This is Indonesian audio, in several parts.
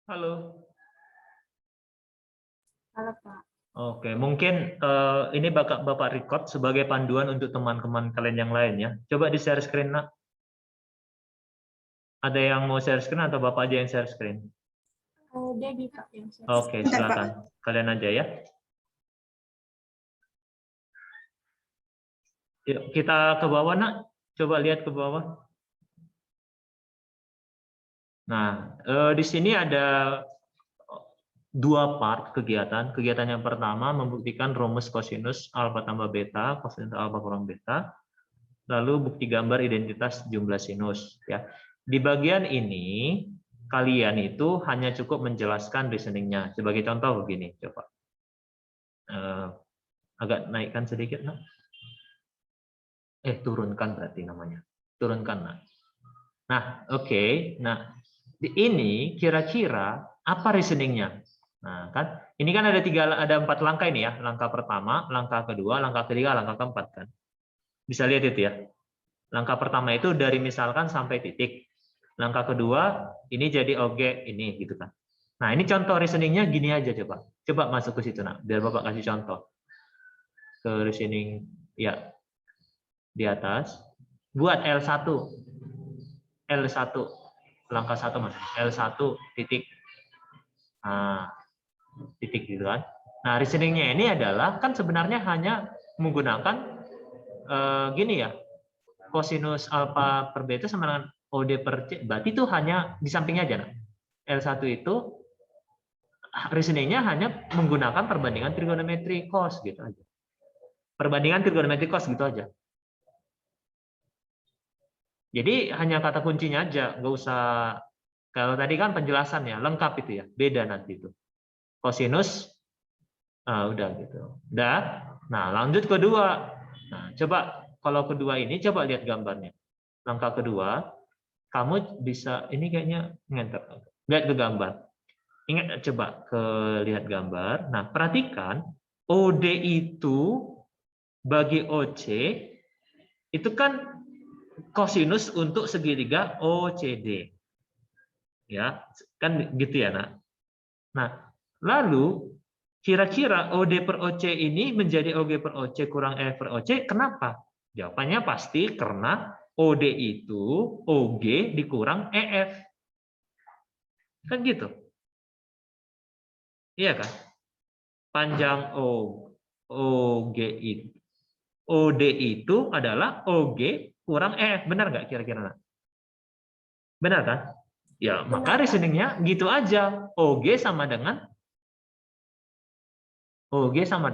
Halo. Halo, Pak. Oke, mungkin ini Bapak record sebagai panduan untuk teman-teman kalian yang lain ya. Coba di share screen, Nak. Ada yang mau share screen atau Bapak aja yang share screen? Dedi, Pak, yang saya. Oke, silakan. Kalian aja ya. Yuk, kita ke bawah, Nak. Coba lihat ke bawah. Nah, di sini ada dua part kegiatan. Kegiatan yang pertama membuktikan rumus kosinus alfa tambah beta, kosinus alfa kurang beta. Lalu bukti gambar identitas jumlah sinus. Ya, di bagian ini kalian itu hanya cukup menjelaskan reasoningnya. Sebagai contoh begini, coba agak naikkan sedikit, Nak. Turunkan berarti namanya. Turunkan, Nak. Nah, oke. Nah, ini kira-kira apa reasoningnya? Nah, kan ini kan ada 4 langkah ini ya. Langkah pertama, langkah kedua, langkah ketiga, langkah keempat kan. Bisa lihat itu ya. Langkah pertama itu dari misalkan sampai titik. Langkah kedua ini jadi objek ini gitu kan. Nah, ini contoh reasoningnya gini aja coba. Coba masuk ke situ, Nak. Biar Bapak kasih contoh. Ke reasoning ya. Di atas. Buat L1. L1 langkah 1 Mas. L1 titik. Nah, titik gitu kan. Nah, reasoningnya ini adalah kan sebenarnya hanya menggunakan gini ya. Kosinus alfa per beta sama dengan OD per C. Berarti itu hanya di sampingnya aja. Nah. L1 itu reasoningnya hanya menggunakan perbandingan trigonometri cos gitu aja. Perbandingan trigonometri cos gitu aja. Jadi hanya kata kuncinya aja, nggak usah. Kalau tadi kan penjelasannya lengkap itu ya, beda nanti itu. Kosinus, udah gitu. Udah. Nah, lanjut kedua. Nah, coba kalau kedua ini coba lihat gambarnya. Langkah kedua, kamu bisa ini kayaknya ngenter. Lihat ke gambar. Ingat coba ke lihat gambar. Nah, perhatikan OD itu bagi OC itu kan kosinus untuk segitiga OCD. Ya, kan gitu ya, Nak. Nah, lalu kira-kira OD per OC ini menjadi OG per OC kurang EF per OC, kenapa? Jawabannya pasti karena OD itu OG dikurang EF. Kan gitu. Iya kan? Panjang OG itu. OD itu adalah OG kurang EF. Benar nggak kira-kira? Benar kan? Ya, maka reasoningnya gitu aja. OG sama dengan O dodol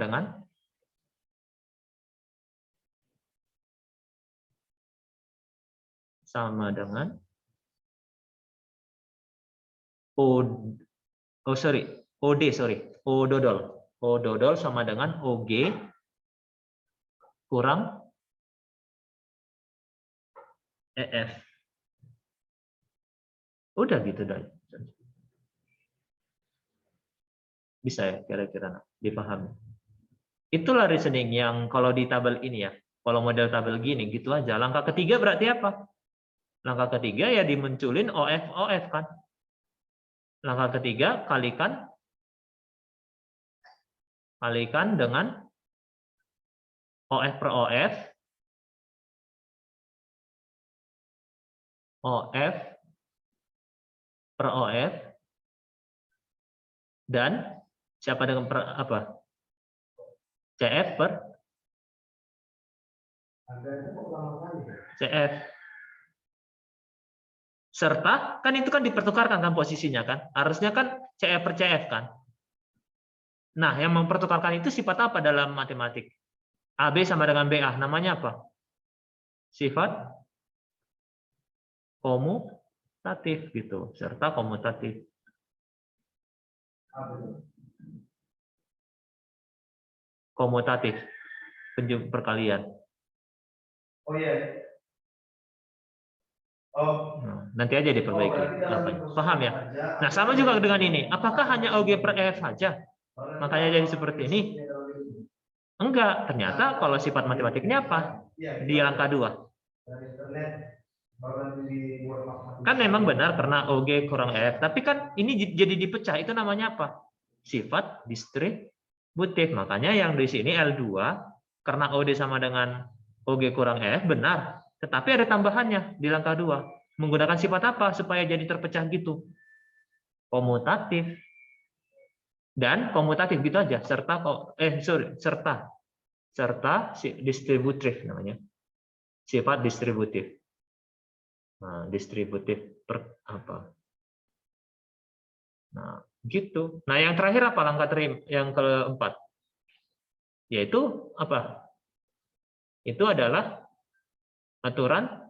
sama dengan OG kurang EF. Udah gitu dah. Bisa ya kira-kira dipahami. Itulah reasoning yang kalau di tabel ini ya. Kalau model tabel gini gitu aja. Langkah ketiga berarti apa? Langkah ketiga ya dimunculin OF kan. Langkah ketiga kalikan dengan OF per OF per OF dan siapa dengan per apa? CF per CF. Serta kan itu kan dipertukarkan kan posisinya kan. Harusnya kan CF per CF kan. Nah, yang mempertukarkan itu sifat apa dalam matematik? AB sama dengan BA. Namanya apa? Sifat komutatif gitu. Serta komutatif. Komutatif. Perkalian. Oh iya. Nah, nanti aja diperbaiki. Paham ya? Nah, sama juga dengan ini. Apakah hanya OG per EF saja? Makanya jadi seperti ini? Enggak. Ternyata kalau sifat matematiknya apa? Di langkah 2. Kan memang benar karena OG kurang F, tapi kan ini jadi dipecah, itu namanya apa? Sifat distributif. Makanya yang di sini L2 karena OD sama dengan OG kurang F benar, tetapi ada tambahannya di langkah 2. Menggunakan sifat apa supaya jadi terpecah gitu? Komutatif. Dan komutatif gitu aja, serta distributif namanya. Sifat distributif. Nah, distributif apa? Nah, gitu. Nah, yang terakhir apa langkah yang keempat? Yaitu apa? Itu adalah aturan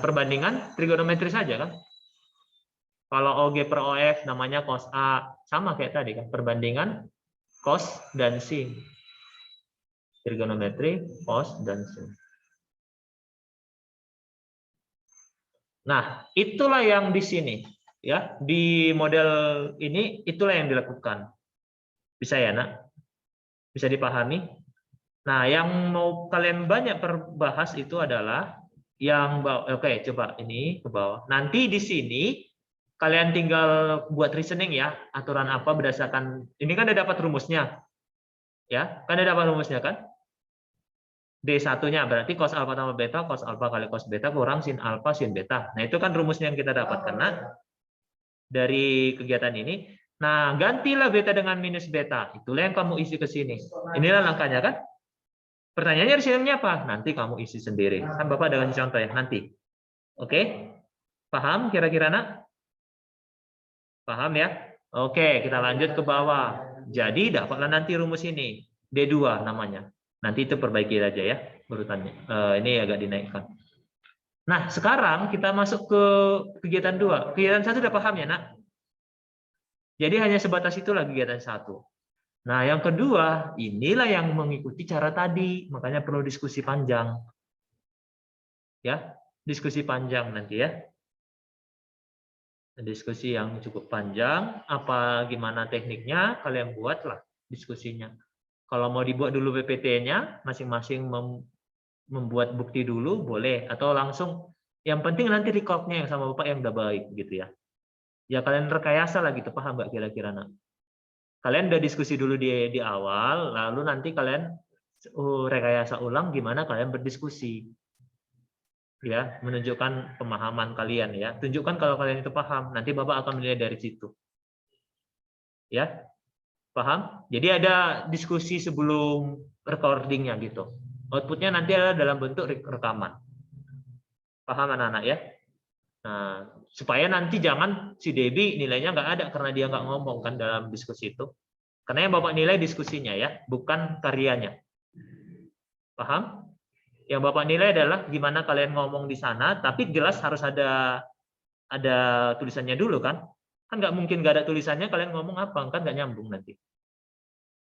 perbandingan trigonometri saja kan? Kalau OG per OF namanya cos A, sama kayak tadi kan, perbandingan cos dan sin. Trigonometri cos dan sin. Nah, itulah yang di sini ya, di model ini itulah yang dilakukan. Bisa ya, Nak? Bisa dipahami? Nah, yang mau kalian banyak perbahas itu adalah yang oke, coba ini ke bawah. Nanti di sini kalian tinggal buat reasoning ya, aturan apa berdasarkan ini kan udah dapat rumusnya. Ya, kan udah dapat rumusnya kan? D1-nya berarti cos alfa tambah beta, cos alfa kali cos beta kurang sin alfa sin beta. Nah, itu kan rumusnya yang kita dapat karena dari kegiatan ini. Nah, gantilah beta dengan minus beta. Itulah yang kamu isi ke sini. Inilah langkahnya kan? Pertanyaannya di sini apa? Nanti kamu isi sendiri. Kan Bapak dengan contoh ya, nanti. Oke? Paham kira-kira, Nak? Paham ya? Oke, kita lanjut ke bawah. Jadi dapatlah nanti rumus ini. D2 namanya. Nanti itu perbaiki aja ya urutannya. Ini agak dinaikkan. Nah, sekarang kita masuk ke kegiatan 2. Kegiatan 1 udah paham ya, Nak? Jadi hanya sebatas itulah kegiatan 1. Nah, yang kedua, inilah yang mengikuti cara tadi. Makanya perlu diskusi panjang. Ya, diskusi panjang nanti ya. Diskusi yang cukup panjang, apa gimana tekniknya, kalian buatlah diskusinya. Kalau mau dibuat dulu PPT-nya, masing-masing membuat bukti dulu, boleh. Atau langsung, yang penting nanti record-nya yang sama Bapak yang udah baik, gitu ya. Ya kalian rekayasa lah gitu, paham nggak kira-kira? Kalian udah diskusi dulu di awal, lalu nanti kalian rekayasa ulang gimana kalian berdiskusi. Ya, menunjukkan pemahaman kalian ya. Tunjukkan kalau kalian itu paham, nanti Bapak akan menilai dari situ. Ya. Paham? Jadi ada diskusi sebelum recordingnya gitu. Outputnya nanti ada dalam bentuk rekaman. Paham anak-anak ya? Nah, supaya nanti jangan si Debbie nilainya nggak ada karena dia nggak ngomong kan dalam diskusi itu. Karena yang Bapak nilai diskusinya ya, bukan karyanya. Paham? Yang Bapak nilai adalah gimana kalian ngomong di sana, tapi jelas harus ada tulisannya dulu kan? Kan nggak mungkin nggak ada tulisannya kalian ngomong apa, kan nggak nyambung nanti.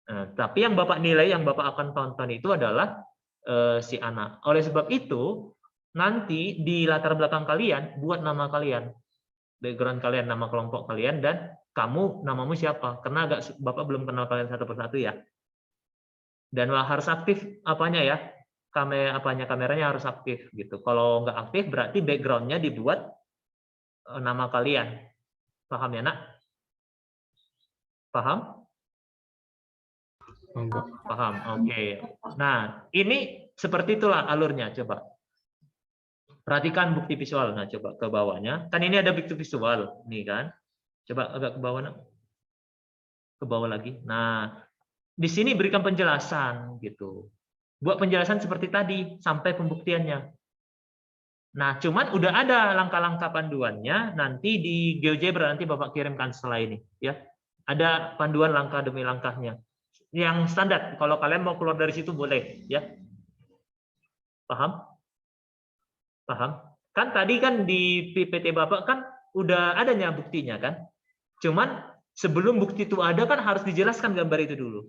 Nah, tapi yang Bapak nilai, yang Bapak akan tonton itu adalah si anak. Oleh sebab itu, nanti di latar belakang kalian, buat nama kalian. Background kalian, nama kelompok kalian, dan kamu, namamu siapa. Karena Bapak belum kenal kalian satu persatu ya. Dan harus aktif apanya ya. Kameranya harus aktif gitu. Kalau nggak aktif, berarti backgroundnya dibuat nama kalian. Paham ya, Nak? Paham? Paham, oke. Nah, ini seperti itulah alurnya. Coba perhatikan bukti visual. Nah, coba ke bawahnya. Kan ini ada bukti visual, nih kan? Coba agak ke bawah, Nak. Ke bawah lagi. Nah, di sini berikan penjelasan gitu. Buat penjelasan seperti tadi sampai pembuktiannya. Nah, cuman udah ada langkah-langkah panduannya. Nanti di GeoGebra nanti Bapak kirimkan setelah ini, ya. Ada panduan langkah demi langkahnya. Yang standar, kalau kalian mau keluar dari situ boleh, ya. Paham? Paham? Kan tadi kan di PPT Bapak kan udah adanya buktinya kan? Cuman sebelum bukti itu ada kan harus dijelaskan gambar itu dulu.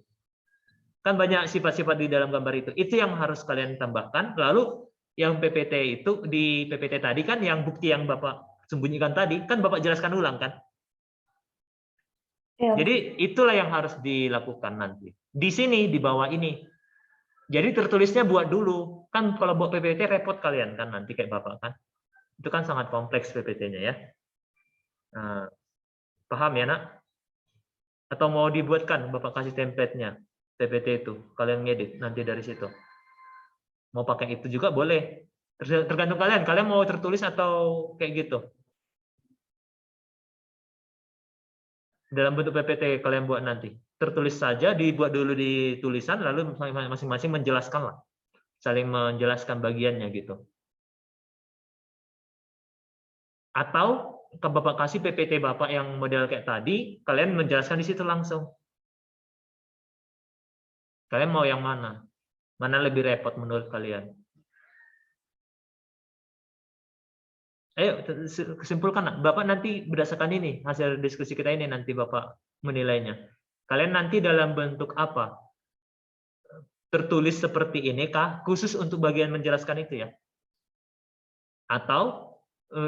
Kan banyak sifat-sifat di dalam gambar itu. Itu yang harus kalian tambahkan. Lalu yang PPT itu di PPT tadi kan yang bukti yang Bapak sembunyikan tadi kan Bapak jelaskan ulang kan? Ya. Jadi itulah yang harus dilakukan nanti. Di sini, di bawah ini. Jadi tertulisnya buat dulu. Kan kalau buat PPT repot kalian kan nanti kayak Bapak kan. Itu kan sangat kompleks PPT-nya ya. Nah, paham ya, Nak? Atau mau dibuatkan Bapak kasih template-nya PPT itu. Kalian ngedit nanti dari situ. Mau pakai itu juga boleh. Tergantung kalian. Kalian mau tertulis atau kayak gitu. Dalam bentuk PPT kalian buat nanti. Tertulis saja, dibuat dulu di tulisan, lalu masing-masing menjelaskan lah. Saling menjelaskan bagiannya gitu. Atau ke Bapak kasih PPT Bapak yang model kayak tadi, kalian menjelaskan di situ langsung. Kalian mau yang mana? Mana lebih repot menurut kalian? Ayo kesimpulkan, Nak. Bapak nanti berdasarkan ini, hasil diskusi kita ini nanti Bapak menilainya. Kalian nanti dalam bentuk apa? Tertulis seperti ini kah? Khusus untuk bagian menjelaskan itu ya? Atau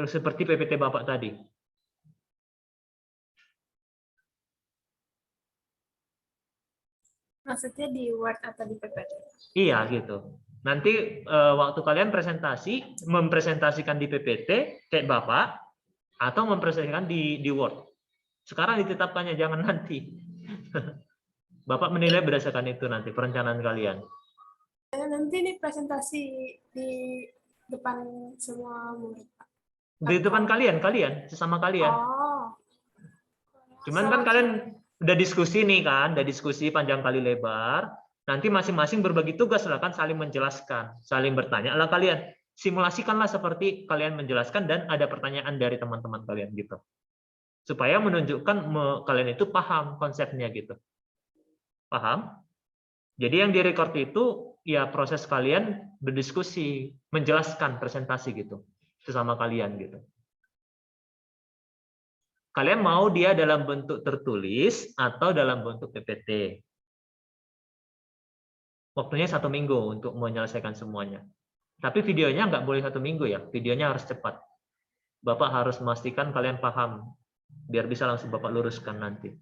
seperti PPT Bapak tadi? Maksudnya di Word atau di PPT? Iya gitu. Nanti waktu kalian presentasi, mempresentasikan di PPT kayak Bapak, atau mempresentasikan di Word. Sekarang ditetapkannya, jangan nanti. Bapak menilai berdasarkan itu nanti, perencanaan kalian. Nanti ini presentasi di depan semua murid. Di depan kalian, sesama kalian. Oh. Cuman kan kalian udah diskusi nih kan, udah diskusi panjang kali lebar. Nanti masing-masing berbagi tugas lah kan, saling menjelaskan, saling bertanya lah kalian. Simulasikanlah seperti kalian menjelaskan dan ada pertanyaan dari teman-teman kalian gitu. Supaya menunjukkan kalian itu paham konsepnya gitu. Paham? Jadi yang direkord itu ya proses kalian berdiskusi, menjelaskan presentasi gitu sesama kalian gitu. Kalian mau dia dalam bentuk tertulis atau dalam bentuk PPT. Waktunya 1 minggu untuk menyelesaikan semuanya. Tapi videonya nggak boleh 1 minggu ya, videonya harus cepat. Bapak harus memastikan kalian paham, biar bisa langsung Bapak luruskan nanti.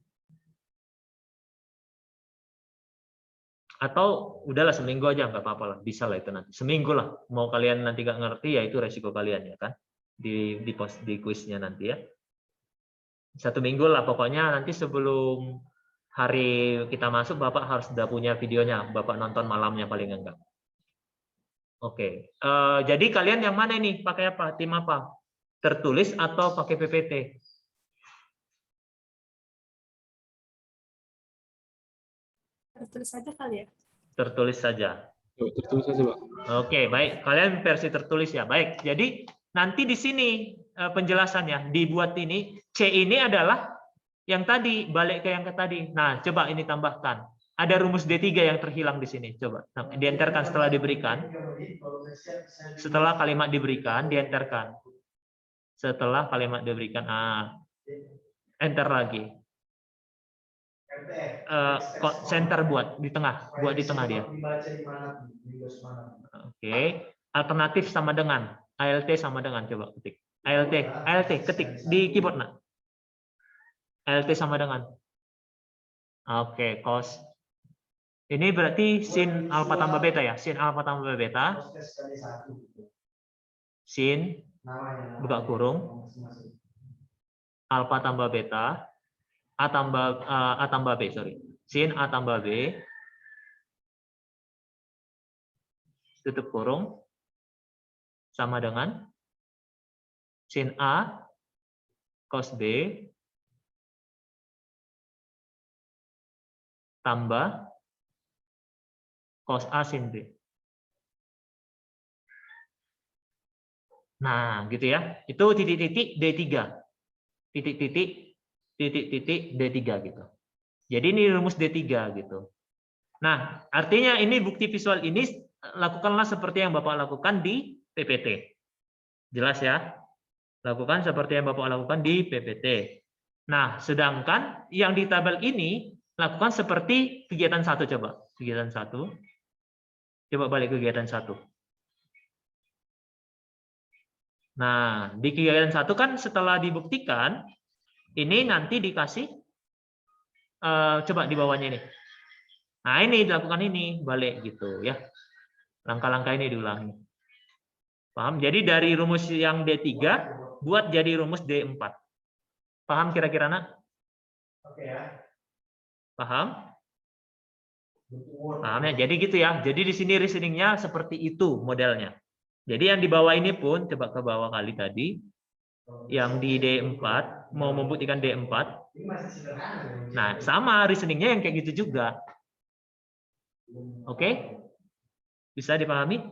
Atau udahlah seminggu aja, nggak apa-apa lah, bisa lah itu nanti. Seminggu lah, mau kalian nanti nggak ngerti ya itu resiko kalian ya kan, di kuisnya nanti ya. 1 minggu lah pokoknya, nanti sebelum hari kita masuk Bapak harus sudah punya videonya, Bapak nonton malamnya paling enggak. Oke, jadi kalian yang mana ini? Pakai apa? Tim apa? Tertulis atau pakai PPT? Tertulis saja kali ya? Tertulis saja. Tertulis saja, Pak. Oke, baik. Kalian versi tertulis ya. Baik. Jadi nanti di sini penjelasannya dibuat ini. C ini adalah yang tadi, balik ke yang ke tadi. Nah, coba ini tambahkan. Ada rumus D3 yang terhilang di sini. Coba dienterkan setelah diberikan. Setelah kalimat diberikan, dienterkan. Setelah kalimat diberikan, enter lagi. Center buat di tengah dia. Oke. Alternatif sama dengan ALT sama dengan, coba ketik. ALT ketik di keyboard, Nak. ALT sama dengan. Oke, cos. Ini berarti sin alfa tambah beta ya, sin alfa tambah beta. Sin buka kurung alfa tambah beta a tambah b, sorry. Sin a tambah b tutup kurung sama dengan sin a cos b tambah cos A sin B. Nah, gitu ya. Itu titik-titik D3. Titik-titik D3 gitu. Jadi ini rumus D3 gitu. Nah, artinya ini bukti visual ini lakukanlah seperti yang Bapak lakukan di PPT. Jelas ya? Lakukan seperti yang Bapak lakukan di PPT. Nah, sedangkan yang di tabel ini lakukan seperti kegiatan 1 coba. Kegiatan 1. Coba balik kegiatan 1. Nah, di kegiatan 1 kan setelah dibuktikan, ini nanti dikasih, coba di bawahnya ini. Nah, ini dilakukan ini, balik gitu ya. Langkah-langkah ini diulangi. Paham? Jadi dari rumus yang D3 buat jadi rumus D4. Paham kira-kira, Nak? Oke ya. Paham? Paham ya? Jadi gitu ya. Jadi di sini reasoningnya seperti itu modelnya. Jadi yang di bawah ini pun, coba ke bawah kali tadi, yang di D4, mau membuktikan D4. Ini masih sederhana. Nah, sama reasoningnya yang kayak gitu juga. Oke? Bisa dipahami?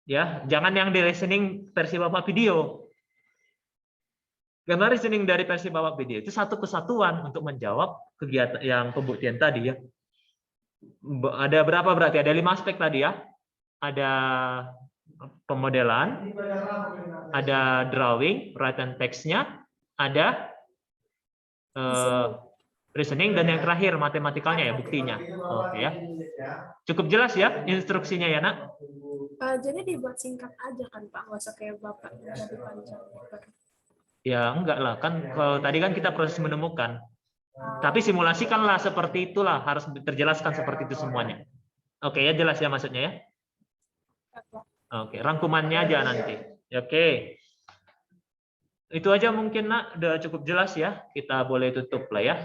Ya, jangan yang di reasoning versi Bapak video. Karena reasoning dari versi Bapak video itu satu kesatuan untuk menjawab kegiatan yang pembuktian tadi ya. Ada berapa berarti? Ada 5 aspek tadi ya. Ada pemodelan, ada drawing, written text-nya, ada reasoning, dan yang terakhir matematikalnya ya, buktinya. Oke ya. Cukup jelas ya instruksinya ya, Nak? Jadi dibuat singkat aja kan Pak, nggak usah kayak Bapak jadi panjang. Ya enggak lah, kan kalau tadi kan kita proses menemukan. Tapi simulasikanlah seperti itulah, harus terjelaskan seperti itu semuanya. Oke ya, jelas ya maksudnya ya? Oke, rangkumannya aja nanti. Oke. Itu aja mungkin, Nak, udah cukup jelas ya. Kita boleh tutup lah ya.